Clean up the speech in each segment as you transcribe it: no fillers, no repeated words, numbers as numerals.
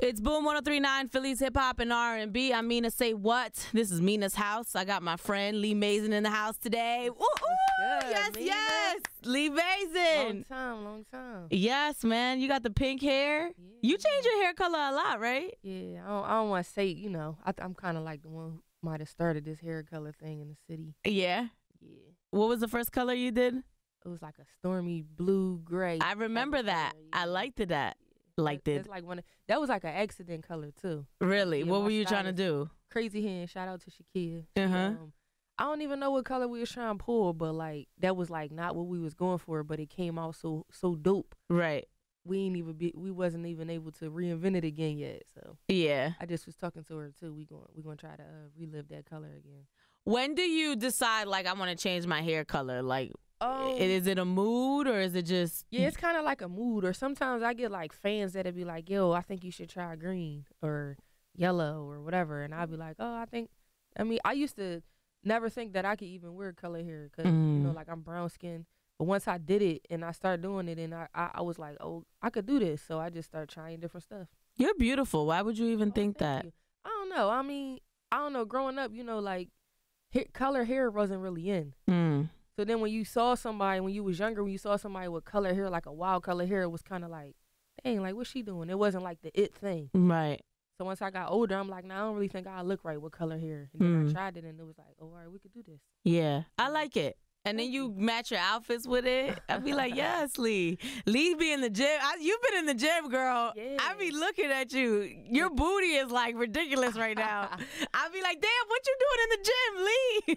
It's Boom 103.9, Philly's hip hop and R&B. I'm Mina SayWhat. This is Mina's house. I got my friend Lee Mazin in the house today. Ooh, Good, yes, Mina. yes. Lee Mazin. Long time. Yes, man. You got the pink hair. Yeah. You change your hair color a lot, right? Yeah, I don't want to say, I'm kind of like the one who might have started this hair color thing in the city. Yeah. Yeah. What was the first color you did? It was like a stormy blue gray. I remember that. Color, yeah. I liked that. Yeah. Liked it. That's like that was like an accident color too. Really? Yeah, what my were you trying to stylist, do? Crazy Hand. Shout out to Shakia. Uh-huh. I don't even know what color we was trying to pull, but like that was like not what we was going for, but it came out so dope. Right. We wasn't even able to reinvent it again yet. So yeah, I just was talking to her too. We gonna try to relive that color again. When do you decide like I want to change my hair color? Like, is it a mood or is it just? Yeah, it's kind of like a mood. Or sometimes I get like fans that'll be like, "Yo, I think you should try green or yellow or whatever," and I'll be like, "Oh, I used to never think that I could even wear color hair because like I'm brown skinned." But once I did it and I started doing it, and I was like, "Oh, I could do this," so I just started trying different stuff. You're beautiful. Why would you even think that? You. I don't know. I mean, I don't know. Growing up, like color hair wasn't really in. So then when you saw somebody, when you was younger, when you saw somebody with color hair, like a wild color hair, it was kind of like, dang, like what's she doing? It wasn't like the it thing. Right. So once I got older, I'm like, nah, I don't really think I look right with color hair. And then I tried it and it was like, oh, all right, we could do this. Yeah, I like it. And then you match your outfits with it. I'd be like, yes, Lee. Lee be in the gym. You've been in the gym, girl. Yeah. I be looking at you. Your booty is like ridiculous right now. I'd be like, damn, what you doing in the gym,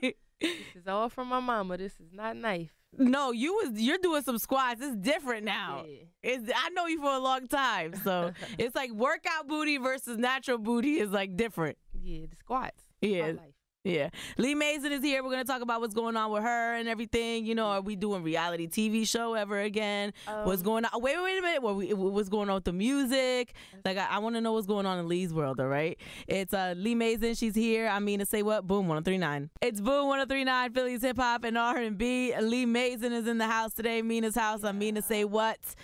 Lee? This is all from my mama. This is not knife. No, you're doing some squats. It's different now. Yeah. I know you for a long time. So it's like workout booty versus natural booty is like different. Yeah, the squats. Yeah. My life. Yeah. Lee Mazin is here. We're going to talk about what's going on with her and everything. Are we doing reality TV show ever again? What's going on? Wait a minute. What's going on with the music? Like, I want to know what's going on in Lee's world, all right? It's Lee Mazin. She's here. I'm Mina SayWhat. Boom 103.9. It's Boom 103.9, Philly's hip hop and R&B. Lee Mazin is in the house today. Mina's house. I'm Mina SayWhat.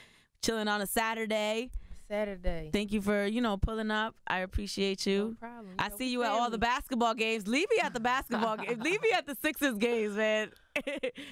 Chilling on a Saturday. Thank you for, pulling up. I appreciate you. No problem. I see you at all the basketball games. Leave me at the basketball games. Leave me at the Sixers games, man.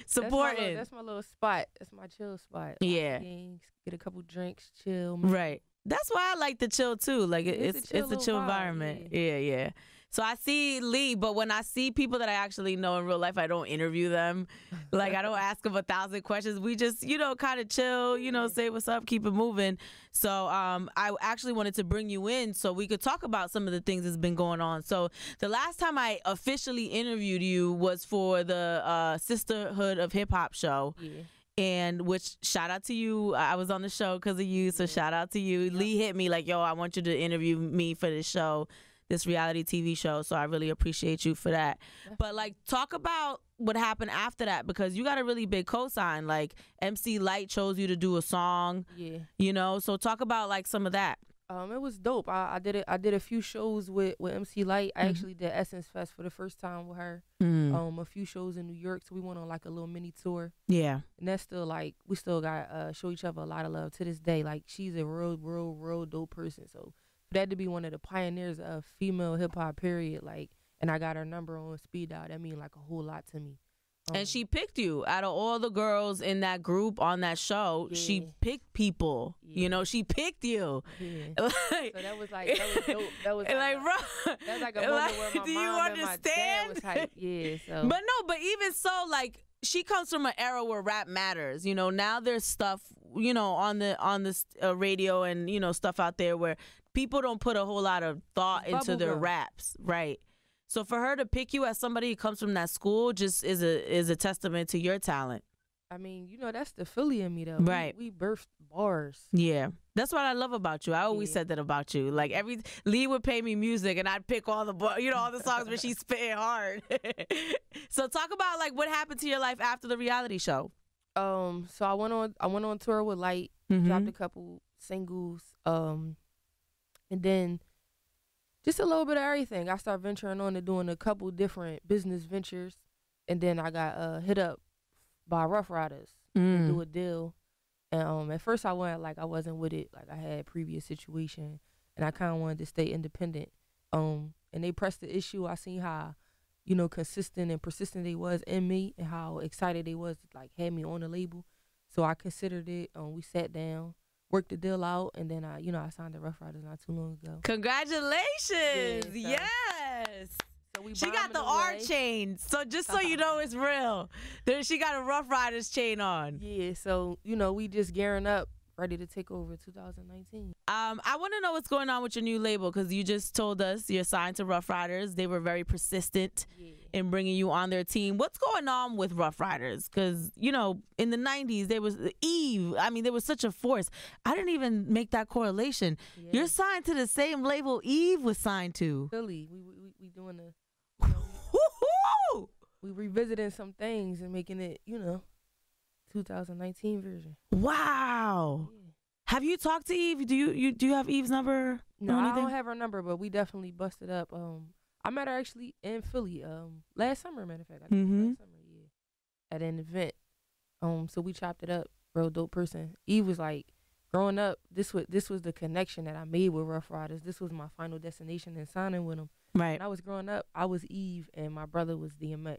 Supporting. That's my little spot. That's my chill spot. Yeah. Games, get a couple drinks, chill. Right. That's why I like to chill too. Like it's a chill environment. Yeah. So I see Lee, but when I see people that I actually know in real life, I don't interview them. Like I don't ask them 1,000 questions. We just, kind of chill, say what's up, keep it moving. So I actually wanted to bring you in so we could talk about some of the things that's been going on. So the last time I officially interviewed you was for the Sisterhood of Hip Hop show. Yeah. And which shout out to you. I was on the show because of you. So shout out to you. Yep. Lee hit me like, yo, I want you to interview me for this show, this reality TV show. So I really appreciate you for that. Definitely. But like, talk about what happened after that, because you got a really big cosign. Like MC Lyte chose you to do a song. Yeah. So talk about like some of that. It was dope. I did a few shows with MC Lyte. I actually did Essence Fest for the first time with her. A few shows in New York, so we went on like a little mini tour. Yeah. And that's still like, we still got show each other a lot of love to this day. Like she's a real dope person. So for that to be one of the pioneers of female hip hop period, like, and I got her number on speed dial, that mean like a whole lot to me. And she picked you out of all the girls in that group on that show. Yeah. She picked people. Yeah. She picked you. Yeah. So that was dope. That was like a moment where my mom and my dad was hype. Yeah. So. But even so, like, she comes from an era where rap matters. Now there's stuff, on the radio and stuff out there where people don't put a whole lot of thought into their raps, right? So for her to pick you as somebody who comes from that school just is a testament to your talent. I mean, that's the Philly in me though. Right. We birthed bars. Yeah. That's what I love about you. I always said that about you. Like Lee would pay me music and I'd pick all the all the songs where she's spitting hard. So talk about like what happened to your life after the reality show. So I went on tour with Lyte, dropped a couple singles, and then just a little bit of everything. I started venturing on to doing a couple different business ventures. And then I got hit up by Ruff Ryders to do a deal. And at first I went like I wasn't with it. Like I had a previous situation. And and I kind of wanted to stay independent. And they pressed the issue. I seen how, you know, consistent and persistent they was in me, and how excited they was to like have me on the label. So I considered it. We sat down, worked the deal out, and then I signed the Ruff Ryders not too long ago. Congratulations! Yeah, so, yes. So we she got the R chain. So just so you know, it's real. She got a Ruff Ryders chain on. Yeah. So you know, we just gearing up, ready to take over 2019. I want to know what's going on with your new label, because you just told us you're signed to Ruff Ryders. They were very persistent in bringing you on their team. What's going on with Ruff Ryders? Because, you know, in the 90s, there was Eve. I mean, there was such a force. I didn't even make that correlation. Yeah. You're signed to the same label Eve was signed to. Philly. We doing we revisiting some things and making it, you know, 2019 version. Wow. Yeah. Have you talked to Eve? Do you have Eve's number? No, I don't have her number, but we definitely busted up. I met her actually in Philly last summer, matter of fact. Last summer, yeah, at an event. So we chopped it up. Real dope person. Eve was like, growing up, this was the connection that I made with Ruff Ryders. This was my final destination in signing with them. Right. When I was growing up, I was Eve and my brother was DMX.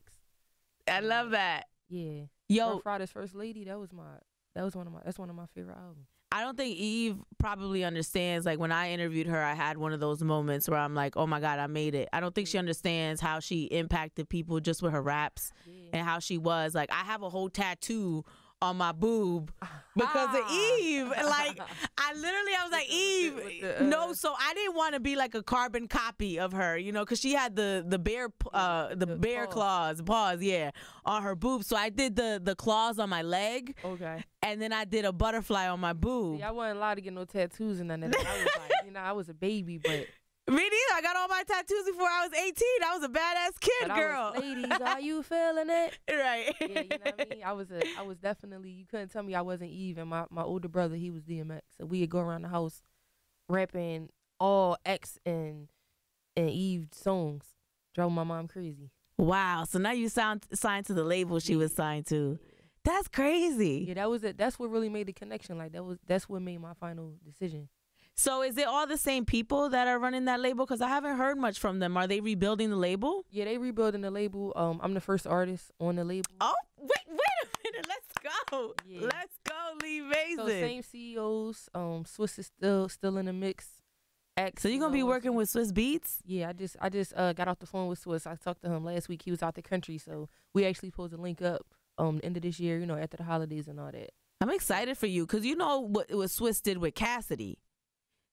I love that. Yeah. Yo, Ruff Ryders First Lady, that's one of my favorite albums. I don't think Eve probably understands, like when I interviewed her, I had one of those moments where I'm like, oh my God, I made it. I don't think she understands how she impacted people just with her raps and how she was. Like, I have a whole tattoo on my boob because of Eve. Like, I was like, Eve, no. So I didn't want to be like a carbon copy of her, you know, because she had the bear claws, on her boob. So I did the claws on my leg. Okay. And then I did a butterfly on my boob. See, I wasn't allowed to get no tattoos and none of that. I was like, you know, I was a baby, but. Me neither. I got all my tattoos before I was 18. I was a badass kid, but girl. I was, ladies, are you feeling it? Right. Yeah, you know what I mean? I was definitely, you couldn't tell me I wasn't Eve. And my older brother, he was DMX. So we'd go around the house rapping all X and Eve songs. Drove my mom crazy. Wow. So now you signed to the label she was signed to. That's crazy. Yeah, that was it. That's what really made the connection. Like that's what made my final decision. So is it all the same people that are running that label? Because I haven't heard much from them. Are they rebuilding the label? Yeah, they rebuilding the label. I'm the first artist on the label. Oh, wait a minute. Let's go. Yeah. Let's go, Lee Mazin. So same CEOs. Swiss is still in the mix. So you're gonna be working with Swiss Beats? Yeah, I just got off the phone with Swiss. I talked to him last week. He was out the country, so we actually supposed to link up the end of this year, you know, after the holidays and all that. I'm excited for you because you know what Swiss did with Cassidy.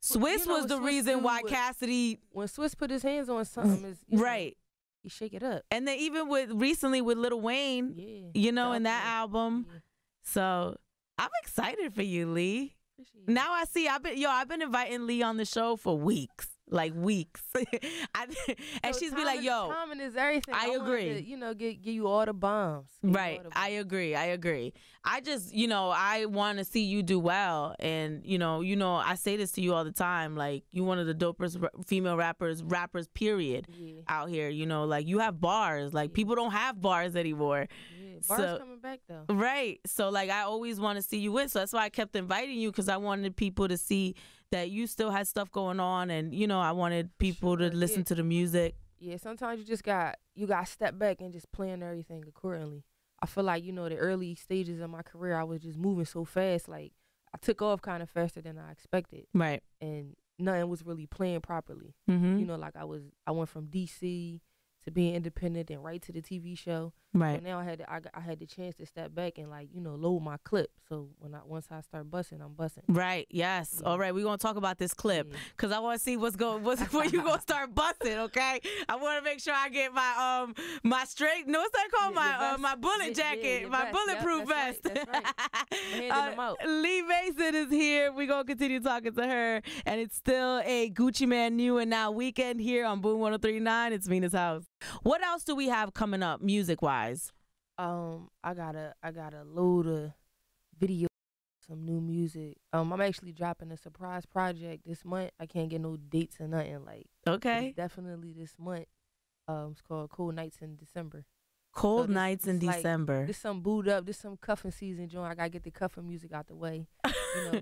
Swiss was the reason why Cassidy, when Swiss put his hands on something, right, he shake it up. And then even recently with Lil Wayne, you know, in that album. Yeah. So I'm excited for you, Lee. Now I see. I've been inviting Lee on the show for weeks. Like weeks. And she's be like, yo, timing is everything. I agree. To, you know, give you all the bombs. Right. I agree. I just, you know, I want to see you do well. And, you know, I say this to you all the time. Like, you one of the dopest female rappers, period, out here. You know, like, you have bars. Like, people don't have bars anymore. Yeah, bars coming back, though. Right. So, like, I always want to see you win. So that's why I kept inviting you, because I wanted people to see that you still had stuff going on, and you know, I wanted people to listen to the music. Yeah, sometimes you got to step back and just plan everything accordingly. I feel like, you know, the early stages of my career, I was just moving so fast. Like, I took off kind of faster than I expected. Right. And nothing was really planned properly. Mm-hmm. You know, like I went from DC to being independent and right to the TV show. Right. So now I had the chance to step back and, like, you know, load my clip. So once I start busting, I'm busting. Right. Yes. Yeah. All right. We're gonna talk about this clip because I want to see where you gonna start busting. Okay. I want to make sure I get my straight. No, what's that called? My bullet jacket, my bulletproof vest. That's right. Handing them out. Lee Mazin is here. We're gonna continue talking to her, and it's still a Gucci Man New and Now weekend here on Boom 103.9. It's Mina's house. What else do we have coming up music wise? I got a load of video, some new music. I'm actually dropping a surprise project this month. I can't get no dates or nothing. Like, okay, definitely this month. It's called Cold Nights in December. Cold nights in December. This some boot up. This some cuffing season joint. I gotta get the cuffing music out the way,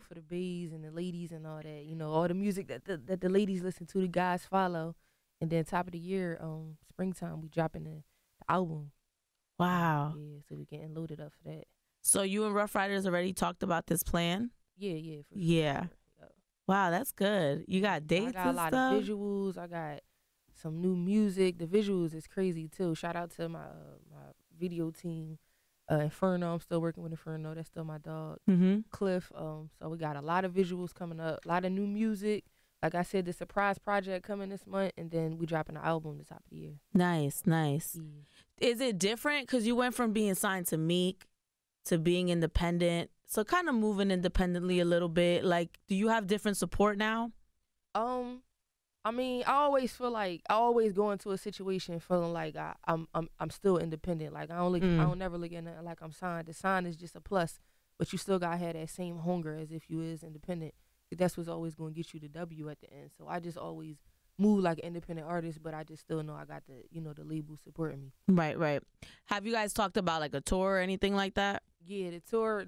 for the bays and the ladies and all that. All the music that the ladies listen to, the guys follow, and then top of the year, springtime, we dropping the album. Wow. Yeah, so we getting loaded up for that. So you and Ruff Ryders already talked about this plan? Yeah, for sure. Yeah. Wow, that's good. You got dates and stuff? I got a lot of visuals. I got some new music. The visuals is crazy too. Shout out to my my video team, Inferno. I'm still working with Inferno. That's still my dog. Cliff. So we got a lot of visuals coming up. A lot of new music. Like I said, the surprise project coming this month, and then we dropping an album the top of the year. Nice. Yeah. Is it different? Because you went from being signed to Meek to being independent, so kind of moving independently a little bit. Like, do you have different support now? I mean, I always feel like I always go into a situation feeling like I'm still independent. Like I don't never look at it like I'm signed. The sign is just a plus, but you still gotta have that same hunger as if you is independent. That's what's always gonna get you the W at the end. So I just always move like an independent artist, but I just still know I got the the label supporting me. Right. Have you guys talked about like a tour or anything like that? Yeah, the tour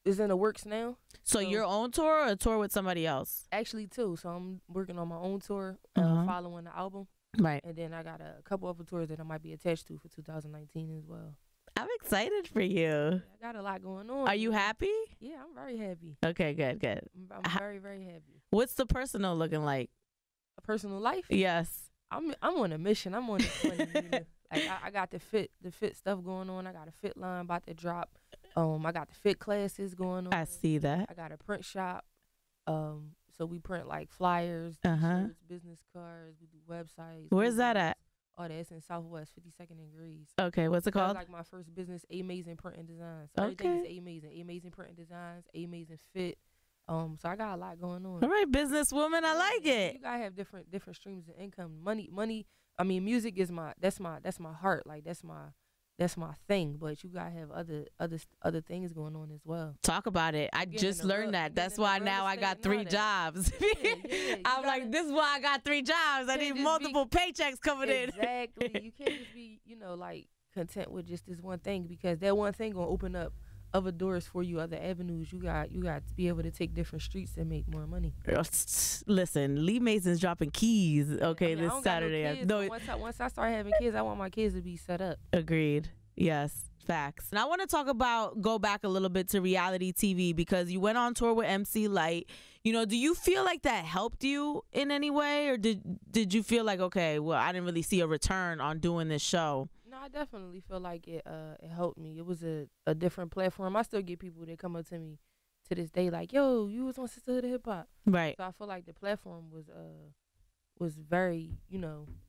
is in the works now. So your own tour or a tour with somebody else? Actually, too. So I'm working on my own tour, following the album. Right. And then I got a couple other tours that I might be attached to for 2019 as well. I'm excited for you. Yeah, I got a lot going on. Are you happy? Yeah, I'm very happy. Okay, good. I'm very, very happy. What's the personal looking like? A personal life? Yes. I'm on a mission. I'm on a 20. Like I got the fit stuff going on. I got a fit line about to drop. I got the fit classes going on. I see that. I got a print shop. So we print like flyers, shirts, business cards. We do websites. Where's that at? Oh, that's in Southwest, 52nd and Grease. Okay, what's it called? That's like my first business, Amazing Print and Design. So everything is Amazing. Amazing Print and Designs, Amazing Fit. So I got a lot going on. All right, businesswoman, I like it. You gotta have different streams of income. Money. I mean, music is that's my heart. Like that's my thing. But you gotta have other things going on as well. Talk about it. I just learned that. That's why now I got 3 jobs. I'm like, this is why I got 3 jobs. I need multiple paychecks coming in. Exactly. You can't just be, like content with just this one thing, because that one thing gonna open up other doors for you, other avenues. You got to be able to take different streets and make more money. Listen, Lee Mason's dropping keys. Okay, this Saturday. No, once I start having kids, I want my kids to be set up. Agreed. Yes, facts. And I want to go back a little bit to reality TV, because you went on tour with MC Lyte. Do you feel like that helped you in any way, or did you feel like, okay, well, I didn't really see a return on doing this show? No, I definitely feel like it helped me. It was a different platform. I still get people that come up to me to this day like, yo, you was on Sisterhood of Hip Hop. Right. So I feel like the platform was very,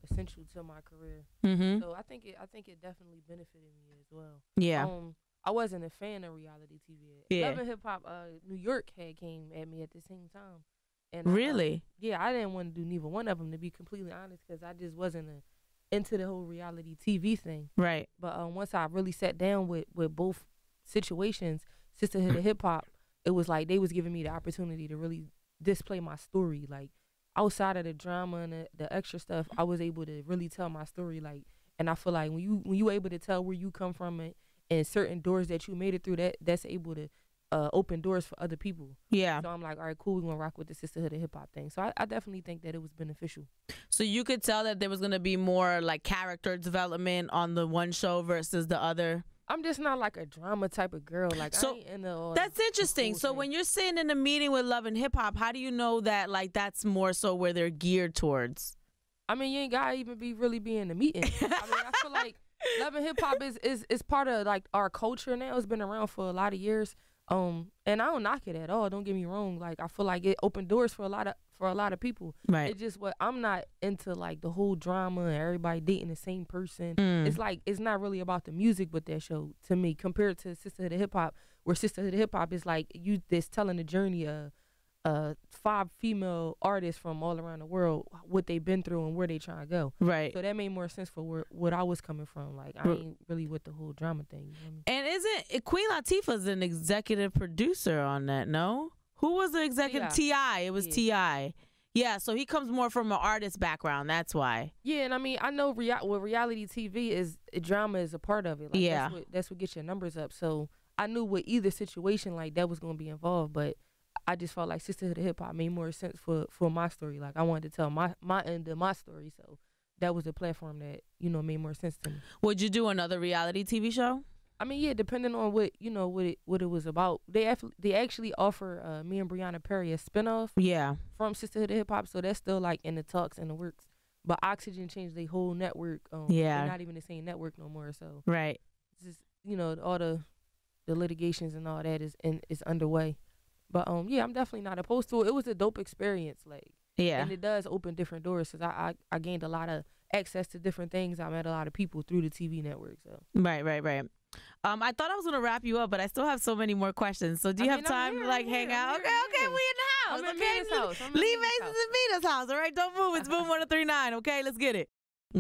essential to my career. Mm-hmm. So I think it definitely benefited me as well. Yeah. I wasn't a fan of reality TV. Yeah. Love and Hip Hop, New York came at me at the same time. And really? I didn't want to do neither one of them, to be completely honest, because I just wasn't into the whole reality TV thing. Right. But once I really sat down with both situations, Sisterhood of Hip Hop, it was like they was giving me the opportunity to really display my story. Like outside of the drama and the extra stuff, I was able to really tell my story. Like, and I feel like when you able to tell where you come from and certain doors that you made it through, that's able to open doors for other people. Yeah. So I'm like, all right, cool, we're gonna rock with the Sisterhood of Hip Hop thing. So I definitely think that it was beneficial. So you could tell that there was gonna be more like character development on the one show versus the other. I'm just not like a drama type of girl. Like, so I ain't into all that's interesting. So thing. when you're sitting in a meeting with Love and Hip Hop, how do you know that like that's more so where they're geared towards? I mean, you ain't gotta even really be in the meeting. I mean, I feel like Love and Hip Hop is part of like our culture now. It's been around for a lot of years. And I don't knock it at all. Don't get me wrong. Like, I feel like it opened doors for a lot of people. Right. It's just what I'm not into, like the whole drama and everybody dating the same person. It's like it's not really about the music with that show to me, compared to Sisterhood of Hip Hop, where Sisterhood of Hip Hop is like this telling the journey of 5 female artists from all around the world, what they've been through and where they trying to go. Right. So that made more sense for what I was coming from. Like, I ain't really with the whole drama thing. You know what I mean? And isn't Queen Latifah's an executive producer on that? No, who was the executive? T.I. It was T.I. Yeah, so he comes more from an artist background. That's why. Yeah, and I mean, I know with reality TV is drama is a part of it. Like, Yeah, that's what gets your numbers up. So I knew with either situation like that was gonna be involved, but I just felt like Sisterhood of Hip Hop made more sense for my story. Like I wanted to tell my end of my story, so that was the platform that made more sense to me. Would you do another reality TV show? I mean, yeah, depending on what it was about. They actually offer me and Brianna Perry a spinoff. Yeah. From Sisterhood of Hip Hop, so that's still like in the talks in the works. But Oxygen changed their whole network. Yeah. They're not even the same network no more. So right. It's just all the litigations and all that is underway. But yeah, I'm definitely not opposed to it. It was a dope experience, like and it does open different doors because I gained a lot of access to different things. I met a lot of people through the TV network. So right. I thought I was gonna wrap you up, but I still have so many more questions. So do you have time to like hang out? Okay, we in the house. I'm in Mina's house. Leave Mazin in Mina's house. All right, don't move. It's Boom 103.9. Okay, let's get it.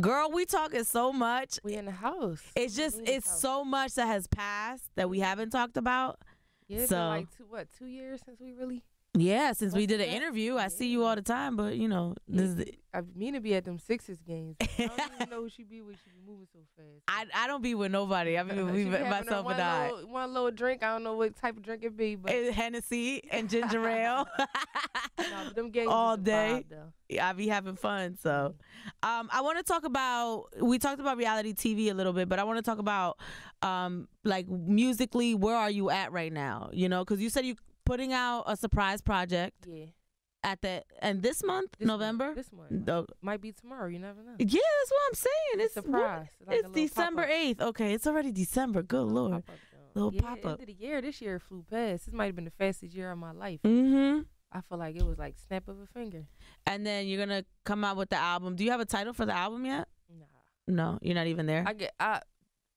Girl, we talking so much. We in the house. It's just so much that has passed that we haven't talked about. Yeah, it's been like 2 years since we really. Yeah, since we did an interview. I see you all the time, but I mean to be at them Sixers games. I don't even know who she be with. She be moving so fast. I don't be with nobody. I mean, we myself and I. One little drink. I don't know what type of drink it be, but Hennessy and ginger ale. But them games all day. Vibe, I be having fun. So, I want to talk about. We talked about reality TV a little bit, but I want to talk about, like musically, where are you at right now? Because you said you putting out a surprise project. Yeah. And this month, November. This month. Might be tomorrow. You never know. Yeah, that's what I'm saying. It's surprise. It's December 8th. Okay, it's already December. Good Lord. Little pop up. End of the year. This year flew past. This might have been the fastest year of my life. I feel like it was like snap of a finger. And then you're gonna come out with the album. Do you have a title for the album yet? Nah. No, you're not even there.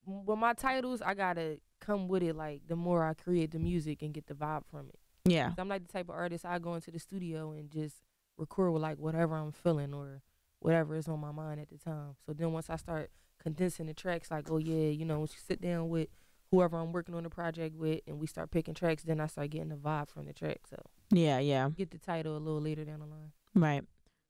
With my titles, I gotta come with it. Like the more I create the music and get the vibe from it. Yeah. I'm like the type of artist I go into the studio and just record with like whatever I'm feeling or whatever is on my mind at the time. So then once I start condensing the tracks, like, oh yeah, once you sit down with whoever I'm working on the project with and we start picking tracks, then I start getting the vibe from the track. So yeah. Get the title a little later down the line. Right.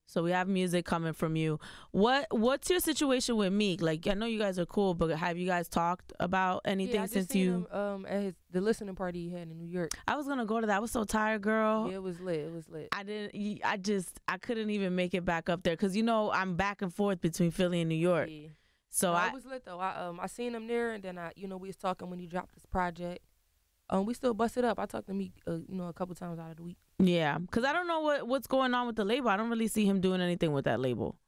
So we have music coming from you. What's your situation with Meek? Like, I know you guys are cool, but have you guys talked about anything since you? At the listening party he had in New York. I was gonna go to that. I was so tired, girl. Yeah, it was lit. I couldn't even make it back up there because I'm back and forth between Philly and New York. Yeah. So it was lit though. I seen him there, and then we was talking when he dropped his project. We still busted up. I talked to Meek, a couple times out of the week. Yeah, because I don't know what's going on with the label. I don't really see him doing anything with that label.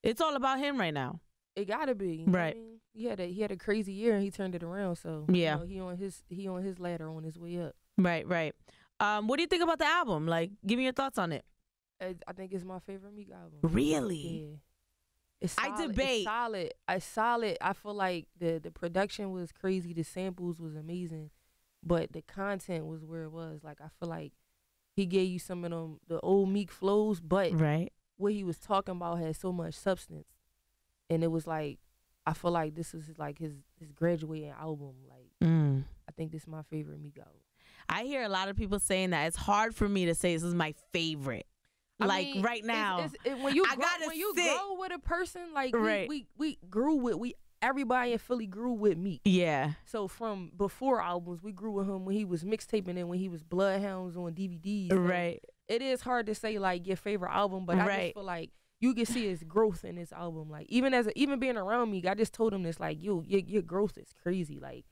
It's all about him right now. It gotta be right. He had a crazy year and he turned it around. So yeah, he on his ladder on his way up. Right. What do you think about the album? Like, give me your thoughts on it. I think it's my favorite Meek album. Really? Yeah. It's solid. I debate. It's solid. I feel like the production was crazy. The samples was amazing. But the content was where it was. Like, I feel like he gave you some of them, the old Meek flows, but what he was talking about had so much substance. And it was like, I feel like this was like his graduating album. Like, I think this is my favorite Meek album. I hear a lot of people saying that. It's hard for me to say this is my favorite. I mean, right now, when you grow with a person, like we grew with everybody in Philly grew with Meek. Yeah. So from before albums, we grew with him when he was mixtaping and when he was Bloodhounds on DVDs. So right. It is hard to say like your favorite album, but I just feel like you can see his growth in this album. Like even being around Meek, I just told him this, like, your growth is crazy. Like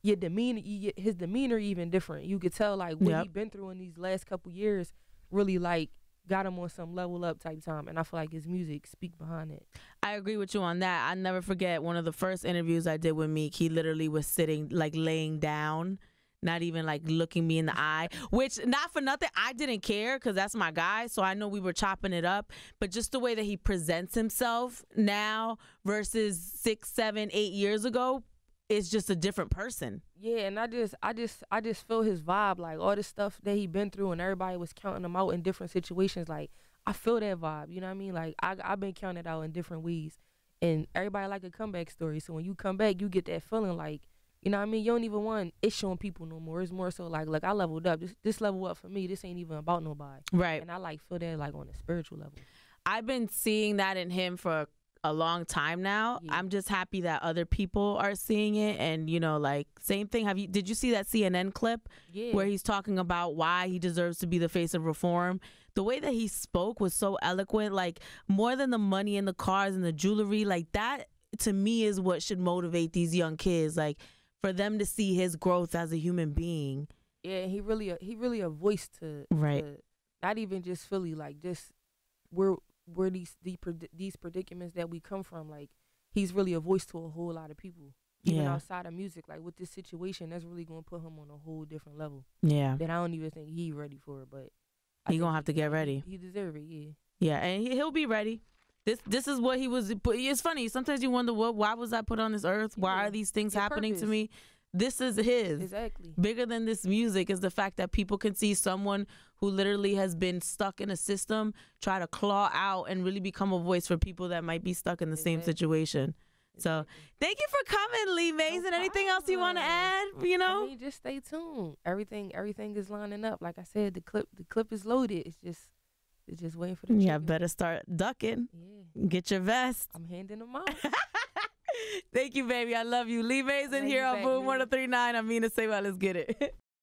your demeanor, his demeanor even different. You could tell like what he been through in these last couple years really like got him on some level up type time, and I feel like his music speak behind it. I agree with you on that. I never forget one of the first interviews I did with Meek. He literally was sitting like laying down, not even like looking me in the eye, which not for nothing, I didn't care because that's my guy. So I know we were chopping it up, but just the way that he presents himself now versus 6, 7, 8 years ago, is just a different person. Yeah, and I just feel his vibe, like all the stuff that he been through and everybody was counting him out in different situations. Like I feel that vibe, you know what I mean? Like I've been counted out in different ways, and everybody like a comeback story. So when you come back, you get that feeling like You know what I mean? You don't even want it showing people no more. It's more so like, look, I leveled up. This level up for me. This ain't even about nobody. Right. And I like feel that like on a spiritual level. I've been seeing that in him for a long time now. Yeah. I'm just happy that other people are seeing it. And, you know, like, same thing. Did you see that CNN clip where he's talking about why he deserves to be the face of reform? The way that he spoke was so eloquent, like more than the money and the cars and the jewelry, like that to me is what should motivate these young kids, like for them to see his growth as a human being. Yeah, he really a voice to not even just Philly, like just where these predicaments that we come from. Like he's really a voice to a whole lot of people, even outside of music. Like with this situation, that's really gonna put him on a whole different level. Yeah, that I don't even think he ready for it, but he gonna have to get ready. He deserve it. Yeah. Yeah, and he'll be ready. This is what he was. It's funny. Sometimes you wonder, why was I put on this earth? Why are these things happening to me? This is his. Exactly. Bigger than this music is the fact that people can see someone who literally has been stuck in a system try to claw out and really become a voice for people that might be stuck in the same situation. So thank you for coming, Lee Mazin. Anything else you want to add? You know, I mean, just stay tuned. Everything is lining up. Like I said, the clip is loaded. It's just waiting for the trigger. Yeah, better start ducking. Yeah. Get your vest. I'm handing them out. Thank you, baby. I love you. Lee Mazin here on Boom 103.9. I'm Mina SayWhat. Let's get it.